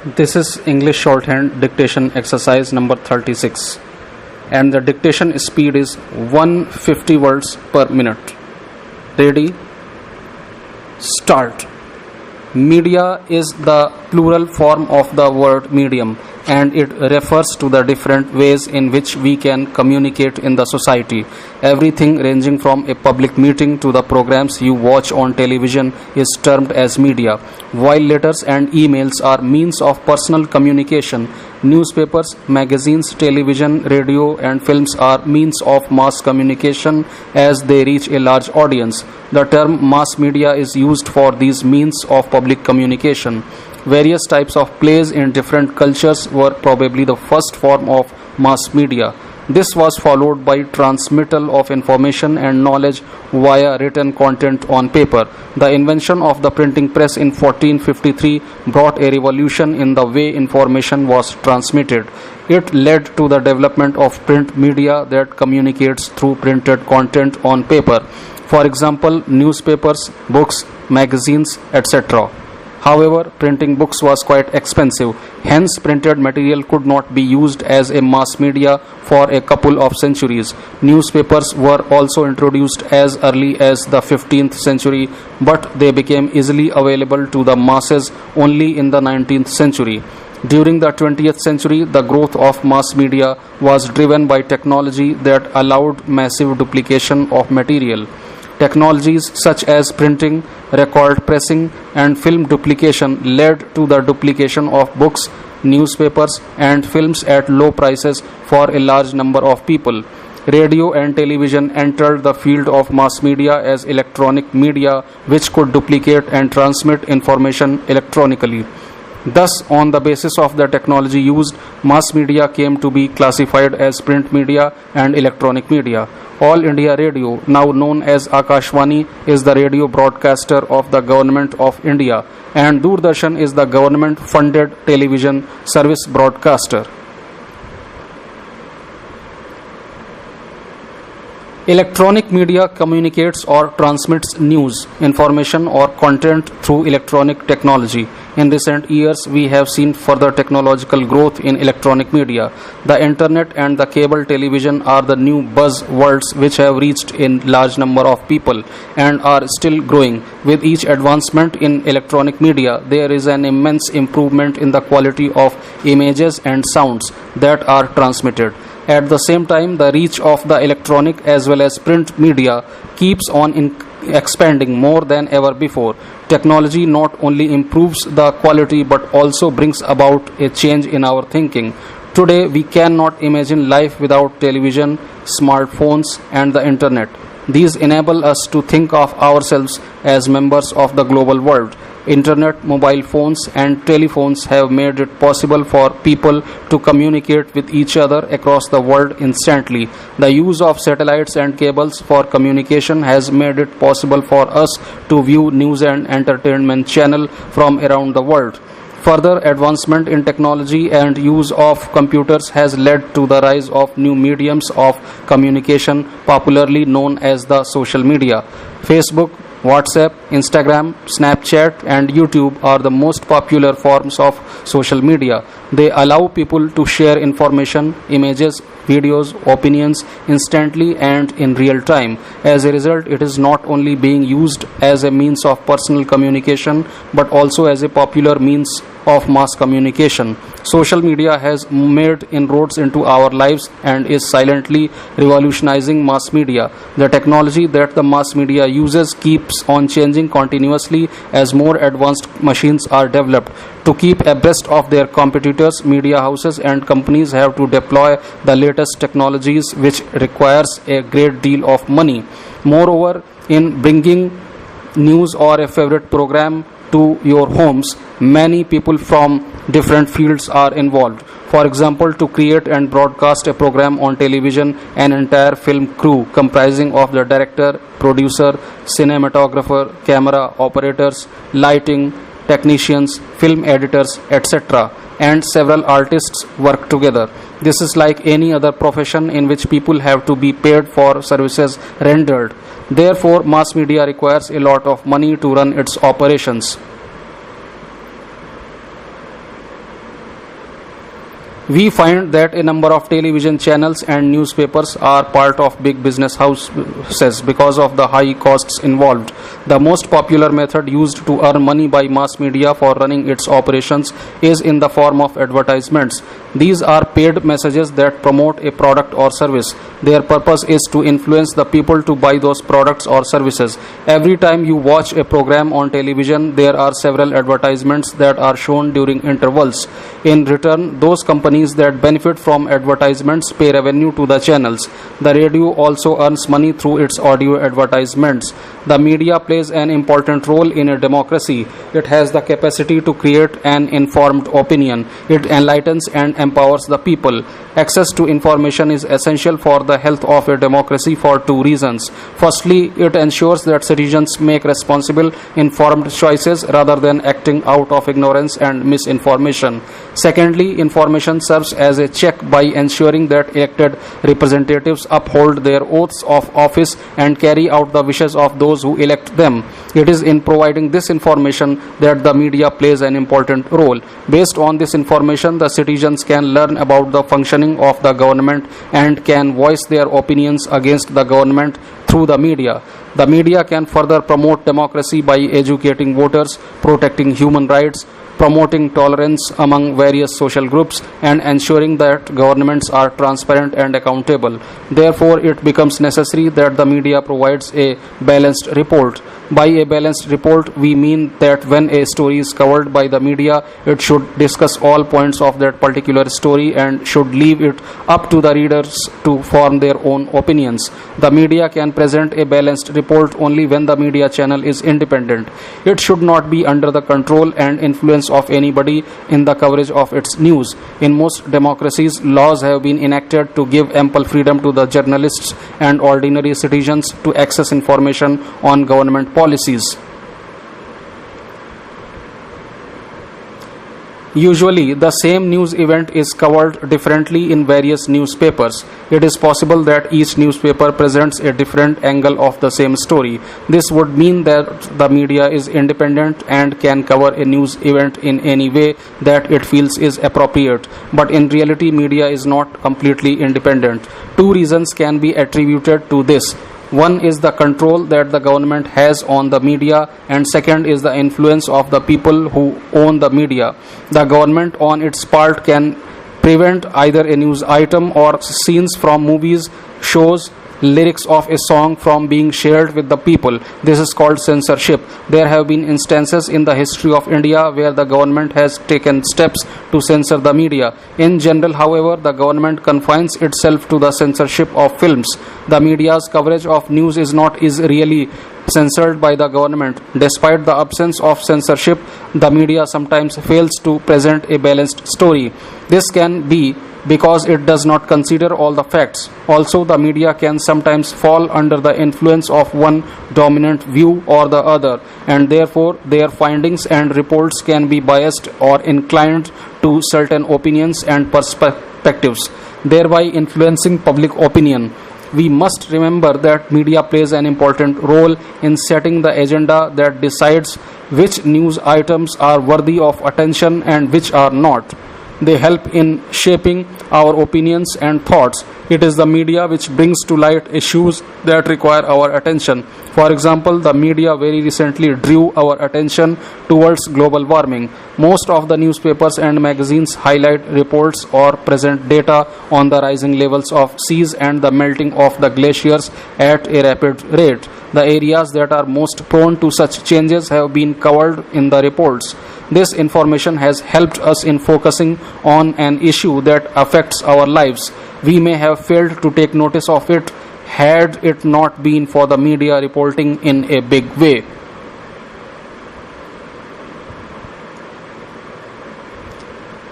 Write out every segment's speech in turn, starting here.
This is English shorthand dictation exercise number 36, and the dictation speed is 150 words per minute. Ready? Start. Media is the plural form of the word medium, and it refers to the different ways in which we can communicate in the society. Everything ranging from a public meeting to the programs you watch on television is termed as media. While letters and emails are means of personal communication, newspapers, magazines, television, radio, and films are means of mass communication as they reach a large audience. The term mass media is used for these means of public communication. Various types of plays in different cultures were probably the first form of mass media. This was followed by transmittal of information and knowledge via written content on paper. The invention of the printing press in 1453 brought a revolution in the way information was transmitted. It led to the development of print media that communicates through printed content on paper. For example, newspapers, books, magazines, etc. However, printing books was quite expensive, hence printed material could not be used as a mass media for a couple of centuries. Newspapers were also introduced as early as the 15th century, but they became easily available to the masses only in the 19th century. During the 20th century, the growth of mass media was driven by technology that allowed massive duplication of material. Technologies such as printing, record pressing, and film duplication led to the duplication of books, newspapers, and films at low prices for a large number of people. Radio and television entered the field of mass media as electronic media which could duplicate and transmit information electronically. Thus, on the basis of the technology used, mass media came to be classified as print media and electronic media. All India Radio, now known as Akashvani, is the radio broadcaster of the Government of India, and Doordarshan is the government-funded television service broadcaster. Electronic media communicates or transmits news, information, or content through electronic technology. In recent years, we have seen further technological growth in electronic media. The internet and the cable television are the new buzzwords which have reached a large number of people and are still growing. With each advancement in electronic media, there is an immense improvement in the quality of images and sounds that are transmitted. At the same time, the reach of the electronic as well as print media keeps on expanding more than ever before. Technology not only improves the quality but also brings about a change in our thinking. Today, we cannot imagine life without television, smartphones, and the internet. These enable us to think of ourselves as members of the global world. Internet, mobile phones, and telephones have made it possible for people to communicate with each other across the world instantly. The use of satellites and cables for communication has made it possible for us to view news and entertainment channels from around the world. Further advancement in technology and use of computers has led to the rise of new mediums of communication, popularly known as the social media. Facebook, WhatsApp, Instagram, Snapchat, and YouTube are the most popular forms of social media. They allow people to share information, images, videos, opinions instantly and in real time. As a result, it is not only being used as a means of personal communication but also as a popular means of mass communication. Social media has made inroads into our lives and is silently revolutionizing mass media. The technology that the mass media uses keeps on changing continuously as more advanced machines are developed. To keep abreast of their competitors, media houses and companies have to deploy the latest technologies, which requires a great deal of money. Moreover, in bringing news or a favorite program to your homes, many people from different fields are involved. For example, to create and broadcast a program on television, an entire film crew comprising of the director, producer, cinematographer, camera operators, lighting, technicians, film editors, etc., and several artists work together. This is like any other profession in which people have to be paid for services rendered. Therefore, mass media requires a lot of money to run its operations. We find that a number of television channels and newspapers are part of big business houses because of the high costs involved. The most popular method used to earn money by mass media for running its operations is in the form of advertisements. These are paid messages that promote a product or service. Their purpose is to influence the people to buy those products or services. Every time you watch a program on television, there are several advertisements that are shown during intervals. In return, those companies that benefit from advertisements pay revenue to the channels. The radio also earns money through its audio advertisements. The media plays an important role in a democracy. It has the capacity to create an informed opinion. It enlightens and empowers the people. Access to information is essential for the health of a democracy for two reasons. Firstly, it ensures that citizens make responsible, informed choices rather than acting out of ignorance and misinformation. Secondly, information serves as a check by ensuring that elected representatives uphold their oaths of office and carry out the wishes of those who elect them. It is in providing this information that the media plays an important role. Based on this information, the citizens can learn about the functioning of the government and can voice their opinions against the government through the media. The media can further promote democracy by educating voters, protecting human rights, promoting tolerance among various social groups, and ensuring that governments are transparent and accountable. Therefore, it becomes necessary that the media provides a balanced report. By a balanced report, we mean that when a story is covered by the media, it should discuss all points of that particular story and should leave it up to the readers to form their own opinions. The media can present a balanced report only when the media channel is independent. It should not be under the control and influence of anybody in the coverage of its news. In most democracies, laws have been enacted to give ample freedom to the journalists and ordinary citizens to access information on government policies. Usually, the same news event is covered differently in various newspapers. It is possible that each newspaper presents a different angle of the same story. This would mean that the media is independent and can cover a news event in any way that it feels is appropriate. But in reality, media is not completely independent. Two reasons can be attributed to this. One is the control that the government has on the media, and second is the influence of the people who own the media. The government on its part can prevent either a news item or scenes from movies, shows, lyrics of a song from being shared with the people. This is called censorship. There have been instances in the history of India where the government has taken steps to censor the media. In general, however, the government confines itself to the censorship of films. The media's coverage of news is really censored by the government. Despite the absence of censorship, the media sometimes fails to present a balanced story. This can be because it does not consider all the facts. Also, the media can sometimes fall under the influence of one dominant view or the other, and therefore their findings and reports can be biased or inclined to certain opinions and perspectives, thereby influencing public opinion. We must remember that media plays an important role in setting the agenda that decides which news items are worthy of attention and which are not. They help in shaping our opinions and thoughts. It is the media which brings to light issues that require our attention. For example, the media very recently drew our attention towards global warming. Most of the newspapers and magazines highlight reports or present data on the rising levels of seas and the melting of the glaciers at a rapid rate. The areas that are most prone to such changes have been covered in the reports. This information has helped us in focusing on an issue that affects our lives. We may have failed to take notice of it had it not been for the media reporting in a big way.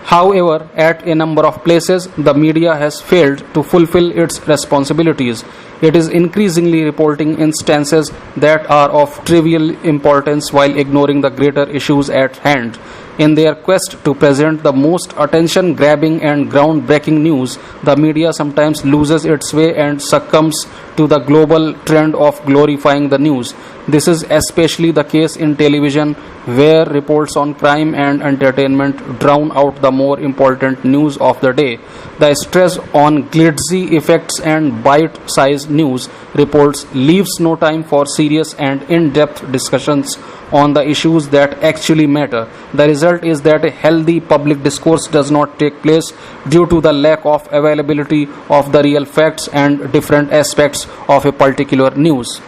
However, at a number of places, the media has failed to fulfill its responsibilities. It is increasingly reporting instances that are of trivial importance while ignoring the greater issues at hand. In their quest to present the most attention-grabbing and groundbreaking news, the media sometimes loses its way and succumbs to the global trend of glorifying the news. This is especially the case in television, where reports on crime and entertainment drown out the more important news of the day. The stress on glitzy effects and bite-sized news reports leaves no time for serious and in-depth discussions on the issues that actually matter. The result is that a healthy public discourse does not take place due to the lack of availability of the real facts and different aspects of a particular news.